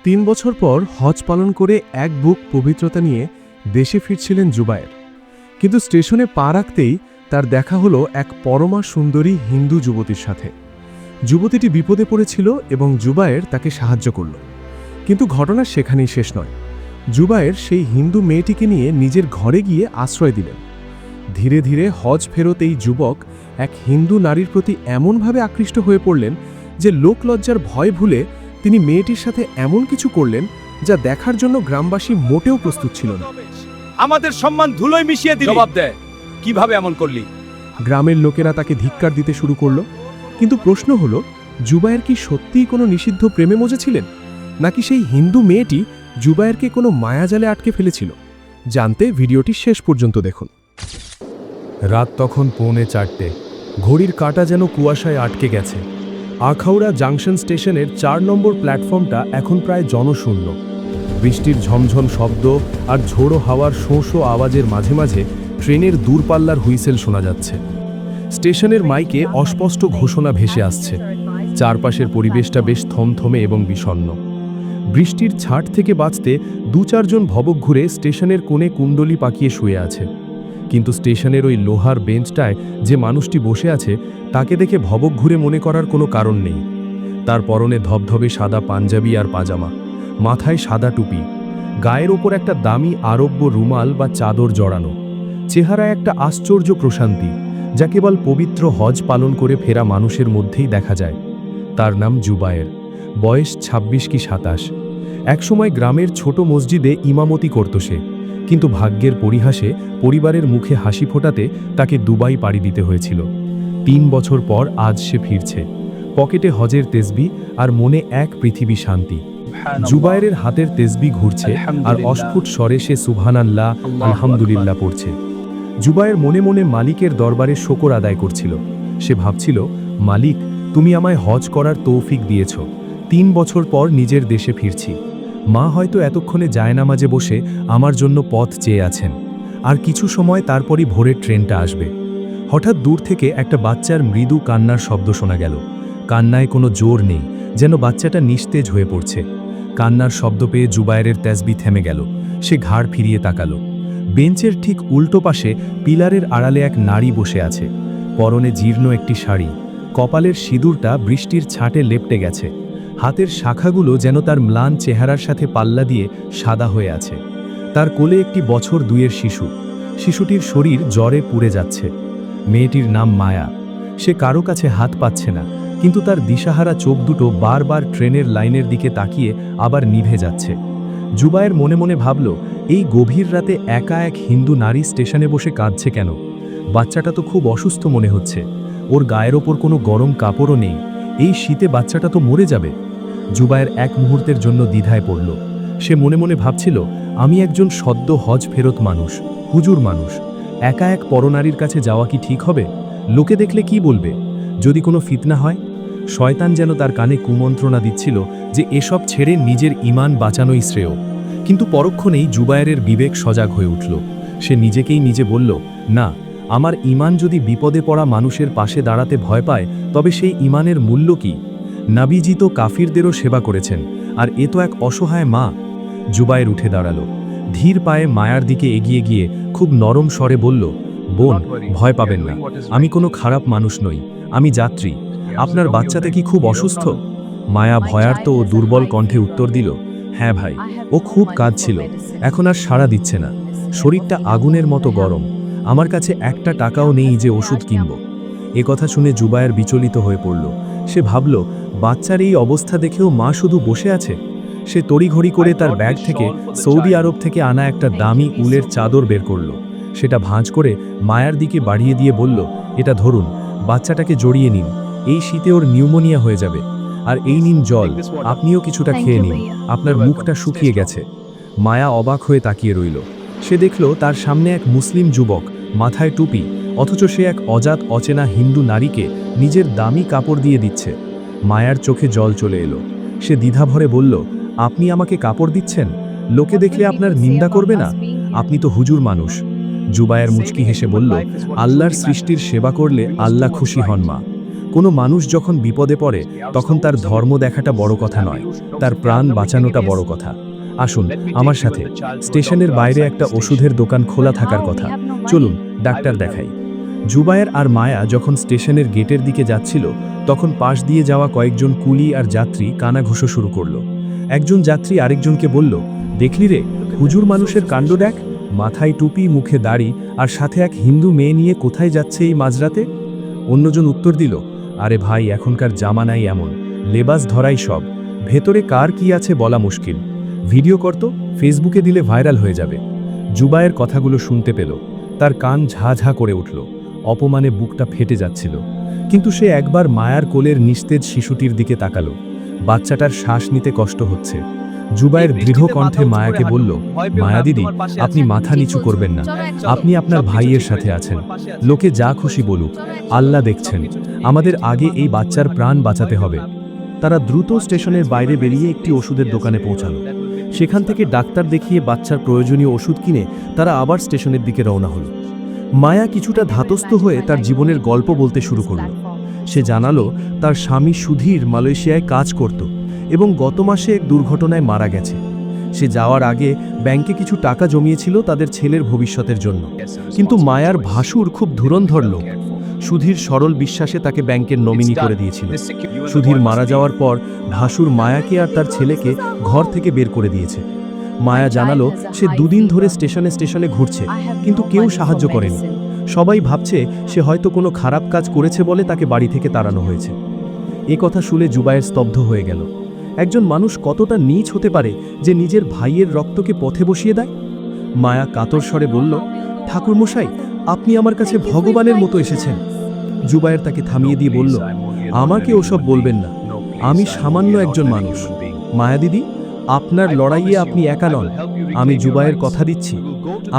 ৩ বছর পর হজ পালন করে এক বুক পবিত্রতা নিয়ে দেশে ফিরছিলেন জুবায়ের। কিন্তু স্টেশনে পা রাখতেই তার দেখা হলো এক পরমা সুন্দরী হিন্দু যুবতীর সাথে। যুবতীটি বিপদে পড়েছিল এবং জুবায়ের তাকে সাহায্য করল। কিন্তু ঘটনা সেখানেই শেষ নয়। জুবায়ের সেই হিন্দু মেয়েটিকে নিয়ে নিজের ঘরে গিয়ে আশ্রয় দিলেন। ধীরে ধীরে হজ ফেরত এই যুবক এক হিন্দু নারীর প্রতি এমনভাবে আকৃষ্ট হয়ে পড়লেন যে লোকলজ্জার ভয় ভুলে তিনি মেয়েটির সাথে এমন কিছু করলেন যা দেখার জন্য গ্রামবাসী মোটেও প্রস্তুত ছিল না। আমাদের সম্মান ধুলোয় মিশিয়ে দিলি। জবাব দে, কিভাবে এমন করলি? গ্রামের লোকেরা তাকে ধিক্কার দিতে শুরু করল। কিন্তু প্রশ্ন হলো, জুবায়ের কি সত্যিই কোনো নিষিদ্ধ প্রেমে মজেছিলেন, নাকি সেই হিন্দু মেয়েটি জুবায়েরকে কোনো মায়াজালে আটকে ফেলেছিল? জানতে ভিডিওটি শেষ পর্যন্ত দেখুন। রাত তখন 3:45। ঘড়ির কাঁটা যেন কুয়াশায় আটকে গেছে। আখাউড়া জাংশন স্টেশনের 4 নম্বর প্ল্যাটফর্মটা এখন প্রায় জনশূন্য। বৃষ্টির ঝমঝম শব্দ আর ঝোড়ো হাওয়ার শোঁ শোঁ আওয়াজের মাঝে মাঝে ট্রেনের দূরপাল্লার হুইসেল শোনা যাচ্ছে। স্টেশনের মাইকে অস্পষ্ট ঘোষণা ভেসে আসছে। চারপাশের পরিবেশটা বেশ থমথমে এবং বিষণ্ণ। বৃষ্টির ছাট থেকে বাঁচতে 2-4 জন ভবক ঘুরে স্টেশনের কোণে কুণ্ডলি পাকিয়ে শুয়ে আছে। কিন্তু স্টেশনের ওই লোহার বেঞ্চটায় যে মানুষটি বসে আছে তাকে দেখে ভবক ঘুরে মনে করার কোনো কারণ নেই। তার পরনে ধবধবে সাদা পাঞ্জাবি আর পাজামা, মাথায় সাদা টুপি, গায়ের ওপর একটা দামি আরব্য রুমাল বা চাদর জড়ানো। চেহারায় একটা আশ্চর্য প্রশান্তি, যা কেবল পবিত্র হজ পালন করে ফেরা মানুষের মধ্যেই দেখা যায়। তার নাম জুবায়ের, বয়স 26 কি 27। একসময় গ্রামের ছোট মসজিদে ইমামতি করত সে, কিন্তু ভাগ্যের পরিহাসে পরিবারের মুখে হাসি ফোটাতে তাকে দুবাই পাড়ি দিতে হয়েছিল। 3 বছর পর আজ সে ফিরছে, পকেটে হজের তেসবি আর মনে এক পৃথিবী শান্তি। জুবায়েরের হাতের তেসবি ঘুরছে আর অস্ফুট স্বরে সে সুবহানাল্লাহ, আলহামদুলিল্লাহ পড়ছে। জুবায়ের মনে মনে মালিকের দরবারে শকর আদায় করছিল। সে ভাবছিল, মালিক, তুমি আমায় হজ করার তৌফিক দিয়েছ। 3 বছর পর নিজের দেশে ফিরছি। মা হয়তো এতক্ষণে জায়নামাজে বসে আমার জন্য পথ চেয়ে আছেন। আর কিছু সময় তারপরই ভোরের ট্রেনটা আসবে। হঠাৎ দূর থেকে একটা বাচ্চার মৃদু কান্নার শব্দ শোনা গেল। কান্নায় কোনো জোর নেই, যেন বাচ্চাটা নিস্তেজ হয়ে পড়ছে। কান্নার শব্দ পেয়ে জুবায়েরের তেসবি থেমে গেল। সে ঘাড় ফিরিয়ে তাকালো। বেঞ্চের ঠিক উল্টো পাশে পিলারের আড়ালে এক নারী বসে আছে। পরনে জীর্ণ একটি শাড়ি, কপালের সিঁদুরটা বৃষ্টির ছাঁটে লেপ্টে গেছে। হাতের শাখাগুলো যেন তার ম্লান চেহারার সাথে পাল্লা দিয়ে সাদা হয়ে আছে। তার কোলে একটি বছর 2-এর শিশু। শিশুটির শরীর জ্বরে পুড়ে যাচ্ছে। মেয়েটির নাম মায়া। সে কারো কাছে হাত পাচ্ছে না, কিন্তু তার দিশাহারা চোখ দুটো বারবার ট্রেনের লাইনের দিকে তাকিয়ে আবার নিভে যাচ্ছে। জুবায়ের মনে মনে ভাবল, এই গভীর রাতে একা এক হিন্দু নারী স্টেশনে বসে কাঁদছে কেন? বাচ্চাটা তো খুব অসুস্থ মনে হচ্ছে। ওর গায়ের ওপর কোনো গরম কাপড়ও নেই। এই শীতে বাচ্চাটা তো মরে যাবে। জুবায়ের এক মুহূর্তের জন্য দ্বিধায় পড়ল। সে মনে মনে ভাবছিল, আমি একজন সদ্য হজ ফেরত মানুষ, হুজুর মানুষ। একা এক পরনারীর কাছে যাওয়া কি ঠিক হবে? লোকে দেখলে কি বলবে? যদি কোনো ফিতনা হয়? শয়তান যেন তার কানে কুমন্ত্রণা দিচ্ছিল যে এসব ছেড়ে নিজের ঈমান বাঁচানোই শ্রেয়। কিন্তু পরক্ষণেই জুবায়েরের বিবেক সজাগ হয়ে উঠল। সে নিজেকেই নিজে বলল, না, আমার ঈমান যদি বিপদে পড়া মানুষের পাশে দাঁড়াতে ভয় পায়, তবে সেই ঈমানের মূল্য কি? নাবিজি তো কাফিরদেরও সেবা করেছেন, আর এ তো এক অসহায় মা। জুবায়ের উঠে দাঁড়ালো। ধীর পায়ে মায়ার দিকে এগিয়ে গিয়ে খুব নরম স্বরে বলল, বোন, ভয় পাবেন না। আমি কোনো খারাপ মানুষ নই, আমি যাত্রী। আপনার বাচ্চাটা কি খুব অসুস্থ? মায়া ভয়ার্ত ও দুর্বল কণ্ঠে উত্তর দিল, হ্যাঁ ভাই, ও খুব কাঁদছিল। এখন আর সাড়া দিচ্ছে না। শরীরটা আগুনের মতো গরম। আমার কাছে একটা টাকাও নেই যে ওষুধ কিনব। এ কথা শুনে জুবায়ের বিচলিত হয়ে পড়ল। সে ভাবল, বাচ্চার এই অবস্থা দেখেও মা শুধু বসে আছে। সে তড়িঘড়ি করে তার ব্যাগ থেকে সৌদি আরব থেকে আনা একটা দামি উলের চাদর বের করল। সেটা ভাঁজ করে মায়ার দিকে বাড়িয়ে দিয়ে বলল, এটা ধরুন, বাচ্চাটাকে জড়িয়ে নিন। এই শীতে ওর নিউমোনিয়া হয়ে যাবে। আর এই নিন জল, আপনিও কিছুটা খেয়ে নিন, আপনার মুখটা শুকিয়ে গেছে। মায়া অবাক হয়ে তাকিয়ে রইল। সে দেখল তার সামনে এক মুসলিম যুবক, মাথায় টুপি, অথচ সে এক অজাত অচেনা হিন্দু নারীকে নিজের দামি কাপড় দিয়ে দিচ্ছে। মায়ার চোখে জল চলে এলো। সে দ্বিধাভরে বলল, আপনি আমাকে কাপড় দিচ্ছেন? লোকে দেখলে আপনার নিন্দা করবে না? আপনি তো হুজুর মানুষ। জুবায়ের মুচকি হেসে বলল, আল্লাহর সৃষ্টির সেবা করলে আল্লাহ খুশি হন মা। কোনো মানুষ যখন বিপদে পড়ে তখন তার ধর্ম দেখাটা বড় কথা নয়, তার প্রাণ বাঁচানোটা বড় কথা। আসুন আমার সাথে, স্টেশনের বাইরে একটা ওষুধের দোকান খোলা থাকার কথা, চলুন ডাক্তার দেখাই। জুবায়ের আর মায়া যখন স্টেশনের গেটের দিকে যাচ্ছিল তখন পাশ দিয়ে যাওয়া কয়েকজন কুলি আর যাত্রী কানাঘুষো শুরু করলো। একজন যাত্রী আরেকজনকে বলল, দেখলি রে, হুজুর মানুষের কাণ্ড দেখ, মাথায় টুপি, মুখে দাড়ি, আর সাথে এক হিন্দু মেয়ে নিয়ে কোথায় যাচ্ছে এই মাঝরাতে? অন্যজন উত্তর দিল, আরে ভাই, এখনকার জামানাই এমন, লেবাস ধরাই সব, ভেতরে কার কি আছে বলা মুশকিল। ভিডিও করতো, ফেসবুকে দিলে ভাইরাল হয়ে যাবে। জুবায়ের কথাগুলো শুনতে পেল, তার কান ঝা ঝা করে উঠল, অপমানে বুকটা ফেটে যাচ্ছিল। কিন্তু সে একবার মায়ার কোলের নিস্তেজ শিশুটির দিকে তাকালো। বাচ্চাটার শ্বাস নিতে কষ্ট হচ্ছে। জুবায়ের দৃঢ় কণ্ঠে মায়াকে বলল, মায়া দিদি, আপনি মাথা নিচু করবেন না, আপনি আপনার ভাইয়ের সাথে আছেন। লোকে যা খুশি বলুক, আল্লাহ দেখছেন, আমাদের আগে এই বাচ্চার প্রাণ বাঁচাতে হবে। তারা দ্রুত স্টেশনের বাইরে বেরিয়ে একটি ওষুধের দোকানে পৌঁছালো। সেখান থেকে ডাক্তার দেখিয়ে বাচ্চার প্রয়োজনীয় ওষুধ কিনে তারা আবার স্টেশনের দিকে রওনা হল। মায়া কিছুটা ধাতস্থ হয়ে তার জীবনের গল্প বলতে শুরু করল। সে জানালো তার স্বামী সুধীর মালয়েশিয়ায় কাজ করত এবং গত মাসে এক দুর্ঘটনায় মারা গেছে। সে যাওয়ার আগে ব্যাংকে কিছু টাকা জমিয়েছিল তাদের ছেলের ভবিষ্যতের জন্য। কিন্তু মায়ার ভাসুর খুব ধুরন্ধর লোক। সুধীর সরল বিশ্বাসে তাকে ব্যাংকের নমিনি করে দিয়েছিল। সুধীর মারা যাওয়ার পর ভাসুর মায়াকে আর তার ছেলেকে ঘর থেকে বের করে দিয়েছে। মায়া জানালো সে দুদিন ধরে স্টেশনে স্টেশনে ঘুরছে, কিন্তু কেউ সাহায্য করেনি। সবাই ভাবছে সে হয়তো কোনো খারাপ কাজ করেছে বলে তাকে বাড়ি থেকে তাড়ানো হয়েছে। এ কথা শুনে জুবায়ের স্তব্ধ হয়ে গেল। একজন মানুষ কতটা নীচ হতে পারে যে নিজের ভাইয়ের রক্তকে পথে বসিয়ে দেয়? মায়া কাতর স্বরে বলল, ঠাকুরমশাই, আপনি আমার কাছে ভগবানের মতো এসেছেন। জুবায়ের তাকে থামিয়ে দিয়ে বলল, আমাকে ওসব বলবেন না, আমি সামান্য একজন মানুষ। মায়া দিদি, আপনার লড়াইয়ে আপনি একা নন। আমি জুবায়ের কথা দিচ্ছি,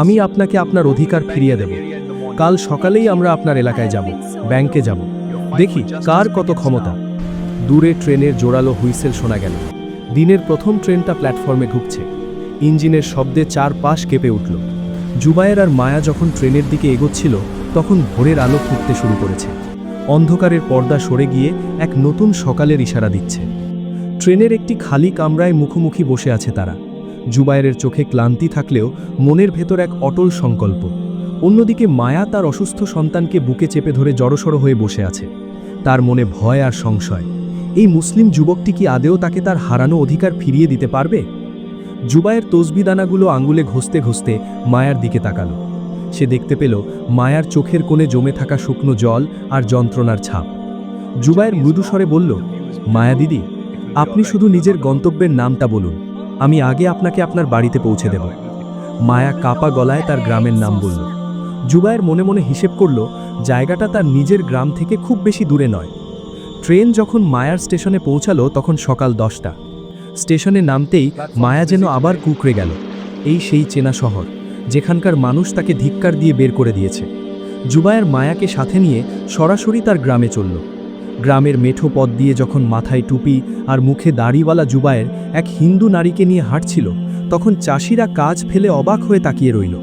আমি আপনাকে আপনার অধিকার ফিরিয়ে দেব। কাল সকালেই আমরা আপনার এলাকায় যাব, ব্যাংকে যাব, দেখি কার কত ক্ষমতা। দূরে ট্রেনের জোরালো হুইসেল শোনা গেল। দিনের প্রথম ট্রেনটা প্ল্যাটফর্মে ঢুকছে। ইঞ্জিনের শব্দে চারপাশ কেঁপে উঠল। জুবায়ের আর মায়া যখন ট্রেনের দিকে এগোচ্ছিল তখন ভোরের আলো ফুটতে শুরু করেছে। অন্ধকারের পর্দা সরে গিয়ে এক নতুন সকালের ইশারা দিচ্ছে। ট্রেনের একটি খালি কামরায় মুখোমুখি বসে আছে তারা। জুবায়েরের চোখে ক্লান্তি থাকলেও মনের ভেতর এক অটল সংকল্প। অন্যদিকে মায়া তার অসুস্থ সন্তানকে বুকে চেপে ধরে জড়সড় হয়ে বসে আছে। তার মনে ভয় আর সংশয়, এই মুসলিম যুবকটি কি আদেও তাকে তার হারানো অধিকার ফিরিয়ে দিতে পারবে? জুবায়ের তসবি দানাগুলো আঙ্গুলে ঘষতে ঘষতে মায়ার দিকে তাকালো। সে দেখতে পেল মায়ার চোখের কোণে জমে থাকা শুকনো জল আর যন্ত্রণার ছাপ। জুবায়ের মৃদুস্বরে বলল, মায়া দিদি, আপনি শুধু নিজের গন্তব্যের নামটা বলুন, আমি আগে আপনাকে আপনার বাড়িতে পৌঁছে দেব। মায়া কাপা গলায় তার গ্রামের নাম বলল। জুবায়ের মনে মনে হিসেব করল জায়গাটা তার নিজের গ্রাম থেকে খুব বেশি দূরে নয়। ট্রেন যখন মায়ার স্টেশনে পৌঁছালো তখন সকাল 10টা। স্টেশনে নামতেই মায়া যেন আবার কুঁকড়ে গেল। এই সেই চেনা শহর, যেখানকার মানুষ তাকে ধিক্কার দিয়ে বের করে দিয়েছে। জুবায়ের মায়াকে সাথে নিয়ে সরাসরি তার গ্রামে চলল। গ্রামের মেঠো পথ দিয়ে যখন মাথায় টুপি আর মুখে দাড়িওয়ালা জুবায়ের এক হিন্দু নারীকে নিয়ে হাঁটছিল তখন চাষিরা কাজ ফেলে অবাক হয়ে তাকিয়ে রইল।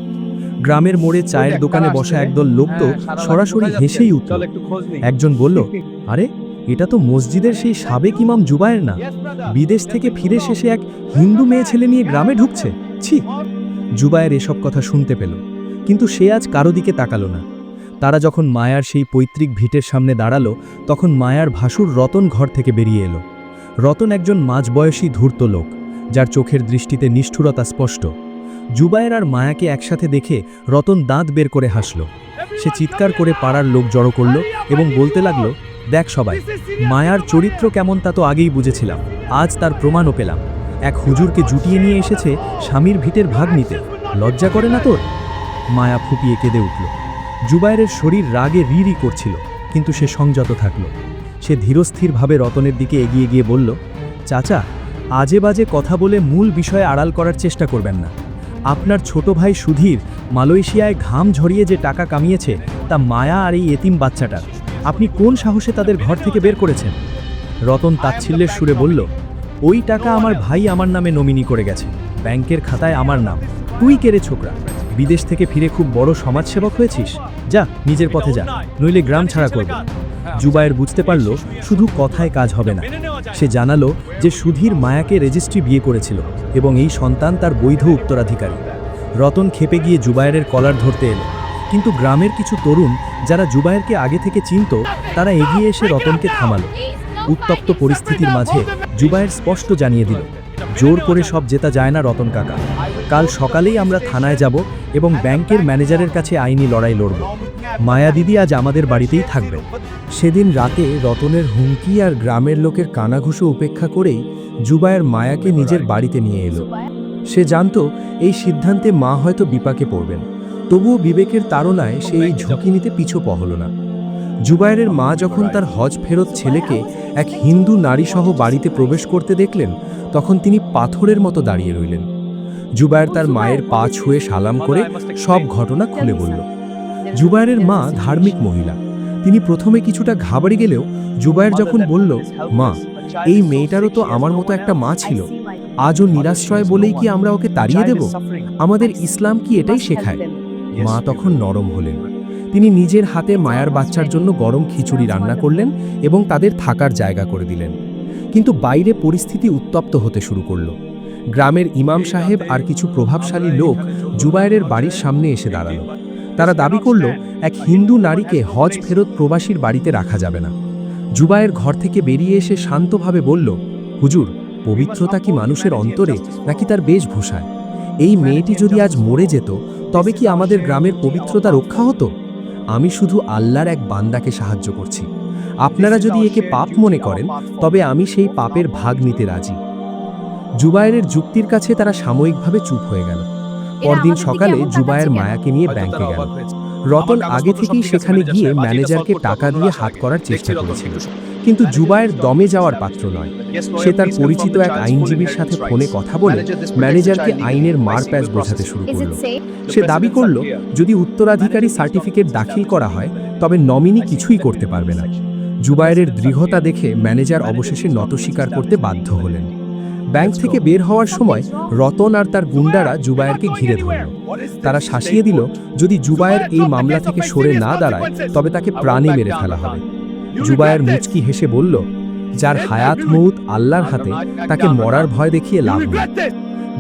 গ্রামের মোড়ে চায়ের দোকানে বসা একদল লোক তো সরাসরি হেসেই উঠল। একজন বলল, আরে এটা তো মসজিদের সেই সাবেক ইমাম জুবায়ের না? বিদেশ থেকে ফিরে শেষে এক হিন্দু মেয়ে ছেলে নিয়ে গ্রামে ঢুকছে, ছি! জুবায়ের এসব কথা শুনতে পেল, কিন্তু সে আজ কারো দিকে তাকালো না। তারা যখন মায়ার সেই পৈতৃক ভিটের সামনে দাঁড়ালো তখন মায়ার ভাসুর রতন ঘর থেকে বেরিয়ে এলো। রতন একজন মাঝবয়সী ধূর্ত লোক, যার চোখের দৃষ্টিতে নিষ্ঠুরতা স্পষ্ট। জুবায়ের আর মায়াকে একসাথে দেখে রতন দাঁত বের করে হাসল। সে চিৎকার করে পাড়ার লোক জড়ো করল এবং বলতে লাগলো, দেখ সবাই, মায়ার চরিত্র কেমন তা তো আগেই বুঝেছিলাম, আজ তার প্রমাণও পেলাম। এক হুজুরকে জুটিয়ে নিয়ে এসেছে স্বামীর ভিটের ভাগ নিতে, লজ্জা করে না তোর? মায়া ফুপিয়ে কেঁদে উঠল। জুবায়েরের শরীর রাগে রি করছিল, কিন্তু সে সংযত থাকল। সে ধীরস্থিরভাবে রতনের দিকে এগিয়ে গিয়ে বলল, চাচা, আজে বাজে কথা বলে মূল বিষয়ে আড়াল করার চেষ্টা করবেন না। আপনার ছোট ভাই সুধীর মালয়েশিয়ায় ঘাম ঝরিয়ে যে টাকা কামিয়েছে তা মায়া আর এই এতিম বাচ্চাটার। আপনি কোন সাহসে তাদের ঘর থেকে বের করেছেন? রতন তাচ্ছিল্যের সুরে বলল, ওই টাকা আমার ভাই আমার নামে নমিনি করে গেছে, ব্যাংকের খাতায় আমার নাম। তুই কেড়ে ছোকরা, বিদেশ থেকে ফিরে খুব বড় সমাজসেবক হয়েছিস? যা নিজের পথে যা, নইলে গ্রাম ছাড়া করবে। জুবায়ের বুঝতে পারল শুধু কথায় কাজ হবে না। সে জানালো যে সুধীর মায়াকে রেজিস্ট্রি বিয়ে করেছিল এবং এই সন্তান তার বৈধ উত্তরাধিকারী। রতন ক্ষেপে গিয়ে জুবায়েরের কলার ধরতে এলো, কিন্তু গ্রামের কিছু তরুণ যারা জুবায়েরকে আগে থেকে চিনত তারা এগিয়ে এসে রতনকে থামালো। উত্তপ্ত পরিস্থিতির মাঝে জুবায়ের স্পষ্ট জানিয়ে দিল, জোর করে সব জেতা যায় না রতন কাকা। কাল সকালেই আমরা থানায় যাব এবং ব্যাংকের ম্যানেজারের কাছে আইনি লড়াই লড়ব। মায়া দিদি আজ আমাদের বাড়িতেই থাকবে। সেদিন রাতে রতনের হুমকি আর গ্রামের লোকের কানাঘুষো উপেক্ষা করেই জুবায়ের মায়াকে নিজের বাড়িতে নিয়ে এলো। সে জানত এই সিদ্ধান্তে মা হয়তো বিপাকে পড়বেন, তবুও বিবেকের তাড়নায় সে এই ঝুঁকি নিতে পিছু পহল না। জুবায়েরের মা যখন তার হজ ফেরত ছেলেকে এক হিন্দু নারীসহ বাড়িতে প্রবেশ করতে দেখলেন, তখন তিনি পাথরের মতো দাঁড়িয়ে রইলেন। জুবায়ের তার মায়ের পা ছুঁয়ে সালাম করে সব ঘটনা খুলে বলল। জুবায়েরের মা ধার্মিক মহিলা। তিনি প্রথমে কিছুটা ঘাবড়ে গেলেও জুবায়ের যখন বলল, মা, এই মেয়েটারও তো আমার মতো একটা মা ছিল, আজও নিরাশ্রয় বলেই কি আমরা ওকে তাড়িয়ে দেব? আমাদের ইসলাম কি এটাই শেখায়? মা তখন নরম হলেন। তিনি নিজের হাতে মায়ার বাচ্চার জন্য গরম খিচুড়ি রান্না করলেন এবং তাদের থাকার জায়গা করে দিলেন। কিন্তু বাইরে পরিস্থিতি উত্তপ্ত হতে শুরু করল। গ্রামের ইমাম সাহেব আর কিছু প্রভাবশালী লোক জুবায়েরের বাড়ির সামনে এসে দাঁড়ালো। তারা দাবি করল এক হিন্দু নারীকে হজ ফেরত প্রবাসীর বাড়িতে রাখা যাবে না। জুবায়ের ঘর থেকে বেরিয়ে এসে শান্তভাবে বলল, হুজুর, পবিত্রতা কি মানুষের অন্তরে নাকি তার বেশভূষায়? এই মেয়েটি যদি আজ মরে যেত তবে কি আমাদের গ্রামের পবিত্রতা রক্ষা হতো? আমি শুধু আল্লাহর এক বান্দাকে সাহায্য করছি। আপনারা যদি একে পাপ মনে করেন তবে আমি সেই পাপের ভাগ নিতে রাজি। জুবায়েরের যুক্তির কাছে তারা সাময়িকভাবে চুপ হয়ে গেল। পরদিন সকালে জুবায়ের মায়াকে নিয়ে ব্যাংকে গেল। রতন আগে থেকেই সেখানে গিয়ে ম্যানেজারকে টাকা দিয়ে হাত করার চেষ্টা করেছিল, কিন্তু জুবায়ের দমে যাওয়ার পাত্র নয়। সে তার পরিচিত এক আইনজীবীর সাথে ফোনে কথা বলে ম্যানেজারকে আইনের মারপ্যাচ বোঝাতে শুরু করল। সে দাবি করল যদি উত্তরাধিকারী সার্টিফিকেট দাখিল করা হয় তবে নমিনি কিছুই করতে পারবে না। জুবায়েরের দৃঢ়তা দেখে ম্যানেজার অবশেষে নত স্বীকার করতে বাধ্য হলেন। ব্যাংক থেকে বের হওয়ার সময় রতন আর তার গুন্ডারা জুবায়েরকে ঘিরে ধরল। তারা শাসিয়ে দিল যদি জুবায়ের এই মামলা থেকে সরে না দাঁড়ায় তবে তাকে প্রাণে মেরে ফেলা হবে। জুবায়ের মুচকি হেসে বলল, যার হায়াত মউত আল্লাহর হাতে, তাকে মরার ভয় দেখিয়ে লাভ নেই।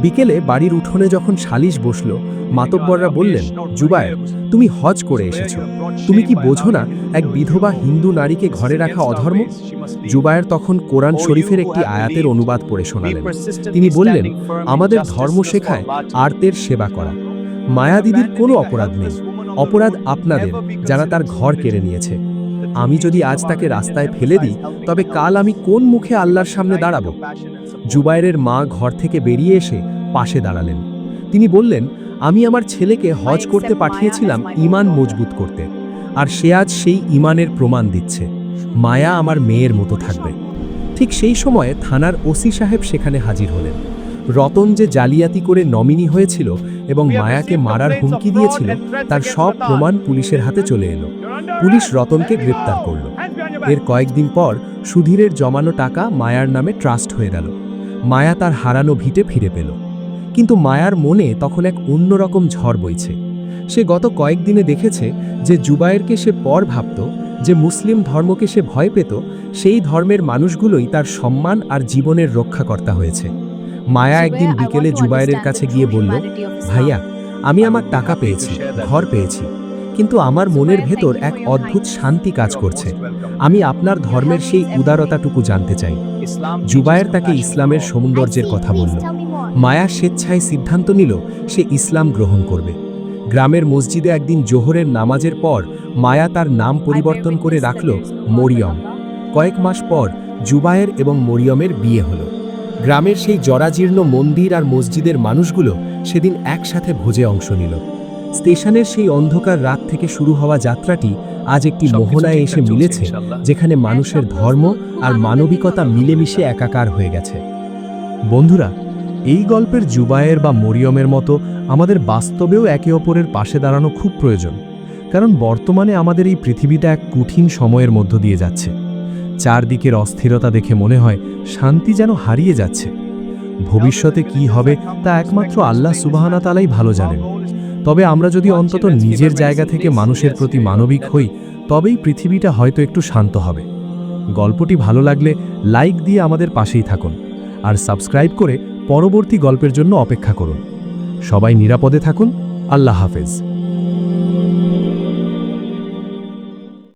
বিকেলে বাড়ির উঠোনে যখন সালিশ বসল, মাতব্বররা বললেন, জুবায়ের, তুমি হজ করে এসেছো, তুমি কি বোঝো না এক বিধবা হিন্দু নারীকে ঘরে রাখা অধর্ম? জুবায়ের তখন কোরআন শরীফের একটি আয়াতের অনুবাদ পড়ে শোনালেন। তিনি বললেন, আমাদের ধর্ম শেখায় আর্তের সেবা করা। মায়া দিদির কোনো অপরাধ নেই, অপরাধ আপনাদের যারা তার ঘর কেড়ে নিয়েছে। আমি যদি আজ তাকে রাস্তায় ফেলে দিই তবে কাল আমি কোন মুখে আল্লাহর সামনে দাঁড়াবো? জুবায়েরের মা ঘর থেকে বেরিয়ে এসে পাশে দাঁড়ালেন। তিনি বললেন, আমি আমার ছেলেকে হজ করতে পাঠিয়েছিলাম ঈমান মজবুত করতে, আর সে আজ সেই ঈমানের প্রমাণ দিচ্ছে। মায়া আমার মেয়ের মতো থাকবে। ঠিক সেই সময়ে থানার ওসি সাহেব সেখানে হাজির হলেন। রতন যে জালিয়াতি করে নমিনি হয়েছিল এবং মায়াকে মারার হুমকি দিয়েছিল তার সব প্রমাণ পুলিশের হাতে চলে এলো। পুলিশ রতনকে গ্রেপ্তার করল। এর কয়েকদিন পর সুধীরের জমানো টাকা মায়ার নামে ট্রাস্ট হয়ে গেল। মায়া তার হারানো ভিটে ফিরে পেল। কিন্তু মায়ার মনে তখন এক অন্যরকম ঝড় বইছে। সে গত কয়েকদিনে দেখেছে যে জুবায়েরকে সে পর ভাবত, যে মুসলিম ধর্মকে সে ভয় পেত, সেই ধর্মের মানুষগুলোই তার সম্মান আর জীবনের রক্ষাকর্তা হয়েছে। মায়া একদিন বিকেলে জুবায়েরের কাছে গিয়ে বলল, ভাইয়া, আমি আমার টাকা পেয়েছি, ঘর পেয়েছি, কিন্তু আমার মনের ভেতর এক অদ্ভুত শান্তি কাজ করছে। আমি আপনার ধর্মের সেই উদারতাটুকু জানতে চাই। জুবায়ের তাকে ইসলামের সৌন্দর্যের কথা বলল। মায়া স্বেচ্ছায় সিদ্ধান্ত নিল সে ইসলাম গ্রহণ করবে। গ্রামের মসজিদে একদিন জোহরের নামাজের পর মায়া তার নাম পরিবর্তন করে রাখল মরিয়ম। কয়েক মাস পর জুবায়ের এবং মরিয়মের বিয়ে হলো। গ্রামের সেই জরাজীর্ণ মন্দির আর মসজিদের মানুষগুলো সেদিন একসাথে ভোজে অংশ নিল। স্টেশনের সেই অন্ধকার রাত থেকে শুরু হওয়া যাত্রাটি আজ একটি মোহনায় এসে মিলেছে, যেখানে মানুষের ধর্ম আর মানবিকতা মিলেমিশে একাকার হয়ে গেছে। বন্ধুরা, এই গল্পের জুবায়ের বা মরিয়মের মতো আমাদের বাস্তবেও একে অপরের পাশে দাঁড়ানো খুব প্রয়োজন, কারণ বর্তমানে আমাদের এই পৃথিবীটা এক কঠিন সময়ের মধ্য দিয়ে যাচ্ছে। চারদিকের অস্থিরতা দেখে মনে হয় শান্তি যেন হারিয়ে যাচ্ছে। ভবিষ্যতে কি হবে তা একমাত্র আল্লাহ সুবহানাহু ওয়া তাআলাই ভালো জানেন। তবে আমরা যদি অন্তত নিজের জায়গা থেকে মানুষের প্রতি মানবিক হই, তবেই পৃথিবীটা হয়তো একটু শান্ত হবে। গল্পটি ভালো লাগলে লাইক দিয়ে আমাদের পাশেই থাকুন, আর সাবস্ক্রাইব করে পরবর্তী গল্পের জন্য অপেক্ষা করুন। সবাই নিরাপদে থাকুন। আল্লাহ হাফেজ।